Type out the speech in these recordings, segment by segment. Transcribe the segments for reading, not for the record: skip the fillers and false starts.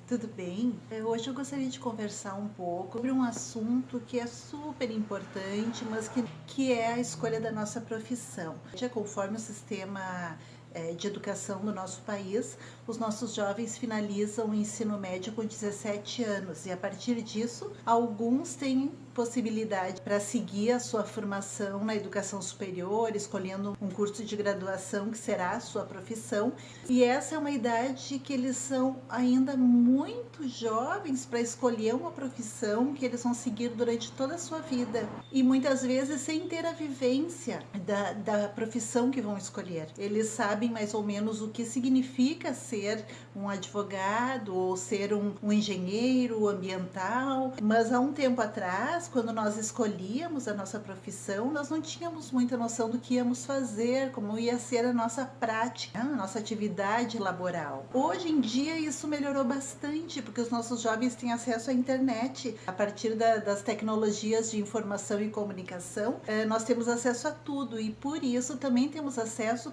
Tudo bem? Hoje eu gostaria de conversar um pouco sobre um assunto que é super importante, mas que é a escolha da nossa profissão. Já conforme o sistema de educação do nosso país, os nossos jovens finalizam o ensino médio com 17 anos e a partir disso, alguns têm possibilidade para seguir a sua formação na educação superior, escolhendo um curso de graduação que será a sua profissão. E essa é uma idade que eles são ainda muito jovens para escolher uma profissão que eles vão seguir durante toda a sua vida. E muitas vezes sem ter a vivência da profissão que vão escolher. Eles sabem mais ou menos o que significa ser um advogado ou ser um engenheiro ambiental, mas há um tempo atrás, quando nós escolhíamos a nossa profissão, nós não tínhamos muita noção do que íamos fazer, como ia ser a nossa prática, a nossa atividade laboral. Hoje em dia isso melhorou bastante, porque os nossos jovens têm acesso à internet. A partir das tecnologias de informação e comunicação, nós temos acesso a tudo e por isso também temos acesso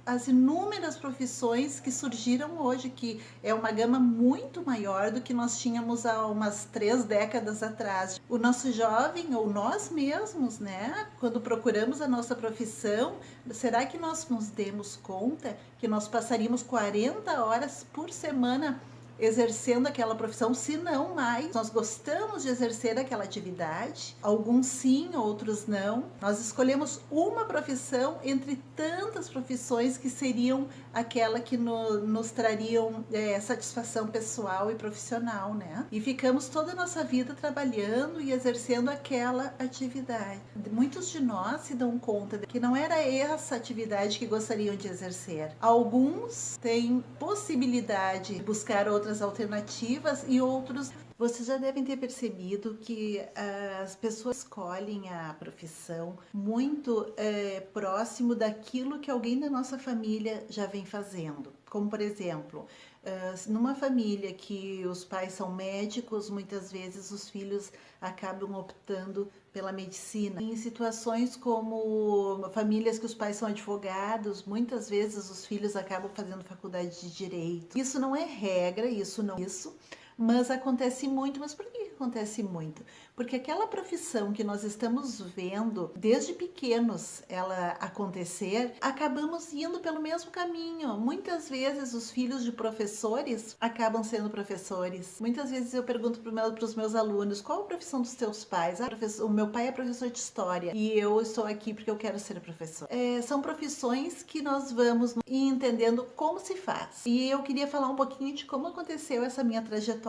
às inúmeras profissões que surgiram hoje, que é uma gama muito maior do que nós tínhamos há umas 3 décadas atrás. O nosso jovem, ou nós mesmos, né, quando procuramos a nossa profissão, será que nós nos demos conta que nós passaríamos 40 horas por semana exercendo aquela profissão, se não mais? Nós gostamos de exercer aquela atividade, alguns sim, outros não. Nós escolhemos uma profissão entre tantas profissões que seriam aquela que nos trariam satisfação pessoal e profissional, né? E ficamos toda a nossa vida trabalhando e exercendo aquela atividade. Muitos de nós se dão conta de que não era essa atividade que gostariam de exercer. Alguns têm possibilidade de buscar outras alternativas e outros. Vocês já devem ter percebido que as pessoas escolhem a profissão muito próximo daquilo que alguém da nossa família já vem fazendo. Como, por exemplo, numa família que os pais são médicos, muitas vezes os filhos acabam optando pela medicina. Em situações como famílias que os pais são advogados, muitas vezes os filhos acabam fazendo faculdade de direito. Isso não é regra, mas acontece muito. Mas por que acontece muito? Porque aquela profissão que nós estamos vendo desde pequenos ela acontecer, acabamos indo pelo mesmo caminho. Muitas vezes os filhos de professores acabam sendo professores. Muitas vezes eu pergunto para os meus alunos: qual a profissão dos teus pais? O meu pai é professor de história e eu estou aqui porque eu quero ser professor. São profissões que nós vamos entendendo como se faz. E eu queria falar um pouquinho de como aconteceu essa minha trajetória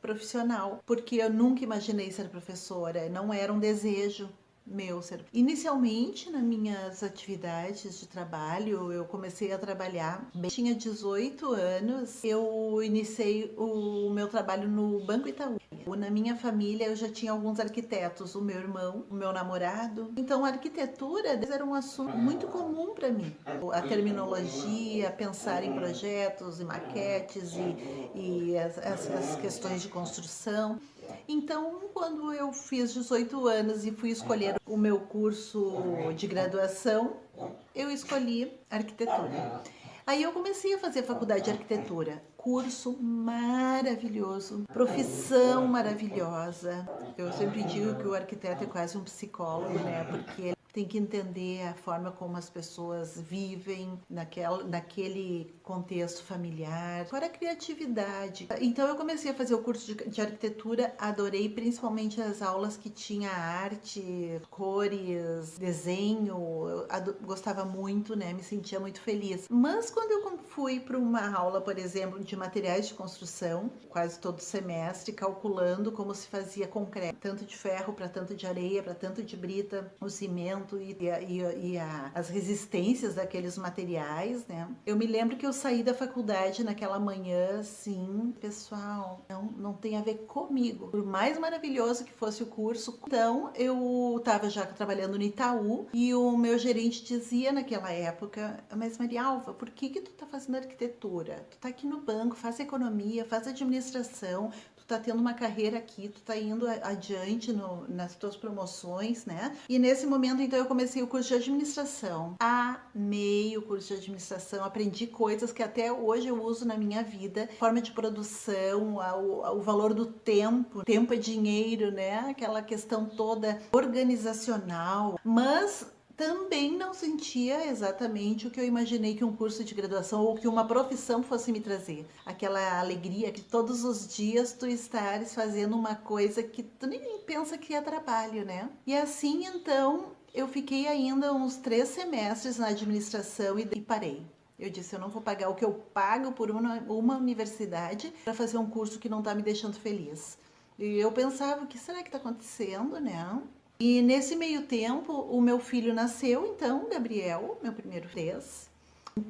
profissional, porque eu nunca imaginei ser professora, não era um desejo meu ser. Inicialmente, nas minhas atividades de trabalho, eu comecei a trabalhar, tinha 18 anos, eu iniciei o meu trabalho no Banco Itaú. Na minha família eu já tinha alguns arquitetos, o meu irmão, o meu namorado. Então a arquitetura era um assunto muito comum para mim. A terminologia, pensar em projetos e maquetes e as questões de construção. Então, quando eu fiz 18 anos e fui escolher o meu curso de graduação, eu escolhi arquitetura. Aí eu comecei a fazer faculdade de arquitetura, curso maravilhoso, profissão maravilhosa. Eu sempre digo que o arquiteto é quase um psicólogo, né? Porque tem que entender a forma como as pessoas vivem naquele contexto familiar. Agora a criatividade. Então eu comecei a fazer o curso de arquitetura, adorei principalmente as aulas que tinha arte, cores, desenho, eu gostava muito, né? Me sentia muito feliz. Mas quando eu fui para uma aula, por exemplo, de materiais de construção, quase todo semestre, calculando como se fazia concreto, tanto de ferro para tanto de areia, para tanto de brita, o cimento as resistências daqueles materiais, né? Eu me lembro que eu saí da faculdade naquela manhã, assim, pessoal, não tem a ver comigo. Por mais maravilhoso que fosse o curso, então eu estava já trabalhando no Itaú e o meu gerente dizia naquela época: mas Maria Alva, por que tu tá fazendo arquitetura? Tu tá aqui no banco, faz economia, faz administração, tu tu tá tendo uma carreira aqui, tu tá indo adiante nas tuas promoções, né? E nesse momento, então, eu comecei o curso de administração. Amei o curso de administração, aprendi coisas que até hoje eu uso na minha vida. Forma de produção, o valor do tempo. Tempo é dinheiro, né? Aquela questão toda organizacional. Mas também não sentia exatamente o que eu imaginei que um curso de graduação ou que uma profissão fosse me trazer. Aquela alegria que todos os dias tu estares fazendo uma coisa que tu nem pensa que é trabalho, né? E assim, então, eu fiquei ainda uns 3 semestres na administração e parei. Eu disse, eu não vou pagar o que eu pago por uma universidade para fazer um curso que não está me deixando feliz. E eu pensava, o que será que está acontecendo, né? E nesse meio tempo, o meu filho nasceu, então, Gabriel, meu primeiro filho.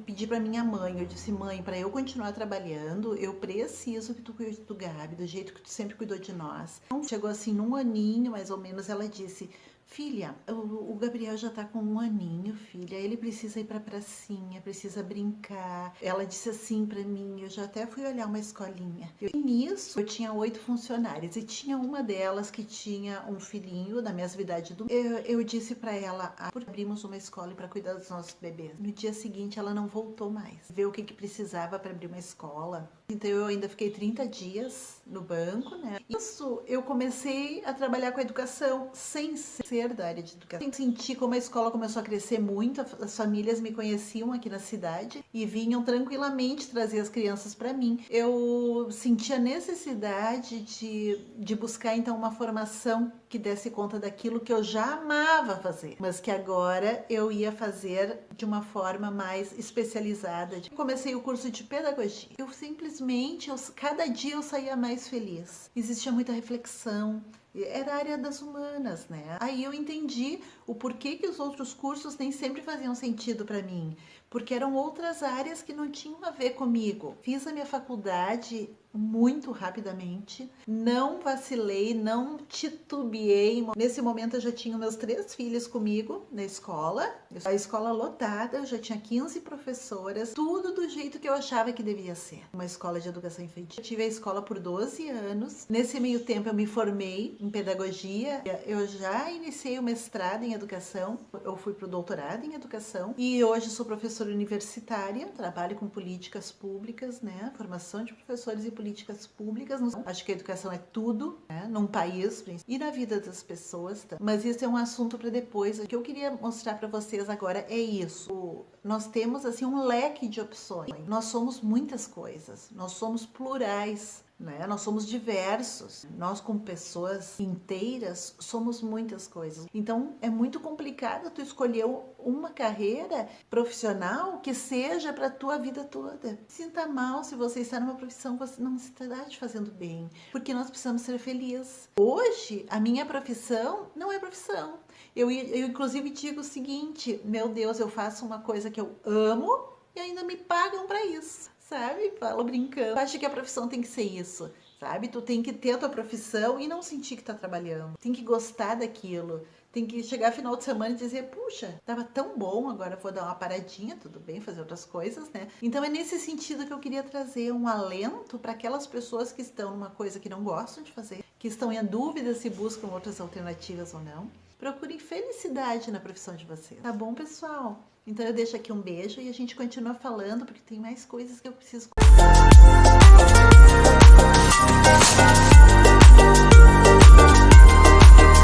Pedi para minha mãe, eu disse, mãe, para eu continuar trabalhando, eu preciso que tu cuide do Gabi, do jeito que tu sempre cuidou de nós. Então, chegou assim, num aninho, mais ou menos, ela disse, filha, o Gabriel já tá com 1 aninho, filha, ele precisa ir pra pracinha, precisa brincar. Ela disse assim pra mim, eu já até fui olhar uma escolinha. Nisso, eu tinha 8 funcionárias e tinha uma delas que tinha um filhinho da mesma idade do meu. Eu disse pra ela, abrimos uma escola para cuidar dos nossos bebês. No dia seguinte, ela não voltou mais. Ver o que precisava para abrir uma escola. Então, eu ainda fiquei 30 dias no banco, né? Isso, eu comecei a trabalhar com a educação sem ser da área de educação. Senti como a escola começou a crescer muito, as famílias me conheciam aqui na cidade e vinham tranquilamente trazer as crianças para mim. Eu senti a necessidade de buscar, então, uma formação que desse conta daquilo que eu já amava fazer, mas que agora eu ia fazer de uma forma mais especializada. Comecei o curso de pedagogia. Eu simplesmente, cada dia eu saía mais feliz. Existia muita reflexão. Era a área das humanas, né? Aí eu entendi o porquê que os outros cursos nem sempre faziam sentido para mim, porque eram outras áreas que não tinham a ver comigo. Fiz a minha faculdade muito rapidamente, não vacilei, não titubeei. Nesse momento eu já tinha meus 3 filhos comigo na escola, a escola lotada, eu já tinha 15 professoras, tudo do jeito que eu achava que devia ser. Uma escola de educação infantil. Eu tive a escola por 12 anos, nesse meio tempo eu me formei em pedagogia, eu já iniciei o mestrado em educação, eu fui para o doutorado em educação e hoje sou professora universitária, trabalho com políticas públicas, né, formação de professores e políticas públicas. Acho que a educação é tudo, né, num país e na vida das pessoas. Mas isso é um assunto para depois. O que eu queria mostrar para vocês agora é isso. Nós temos assim um leque de opções. Nós somos muitas coisas. Nós somos plurais. Né? Nós somos diversos, nós como pessoas inteiras somos muitas coisas, então é muito complicado tu escolher uma carreira profissional que seja para tua vida toda. Sinta mal se você está numa profissão que você não está te fazendo bem, porque nós precisamos ser felizes. Hoje a minha profissão não é profissão, eu inclusive digo o seguinte, meu Deus, eu faço uma coisa que eu amo e ainda me pagam para isso. Sabe? Falo brincando. Eu acho que a profissão tem que ser isso, sabe? Tu tem que ter a tua profissão e não sentir que tá trabalhando. Tem que gostar daquilo. Tem que chegar final de semana e dizer, puxa, tava tão bom, agora vou dar uma paradinha, tudo bem, fazer outras coisas, né? Então é nesse sentido que eu queria trazer um alento para aquelas pessoas que estão numa coisa que não gostam de fazer, que estão em dúvida se buscam outras alternativas ou não. Procurem felicidade na profissão de vocês. Tá bom, pessoal? Então eu deixo aqui um beijo e a gente continua falando, porque tem mais coisas que eu preciso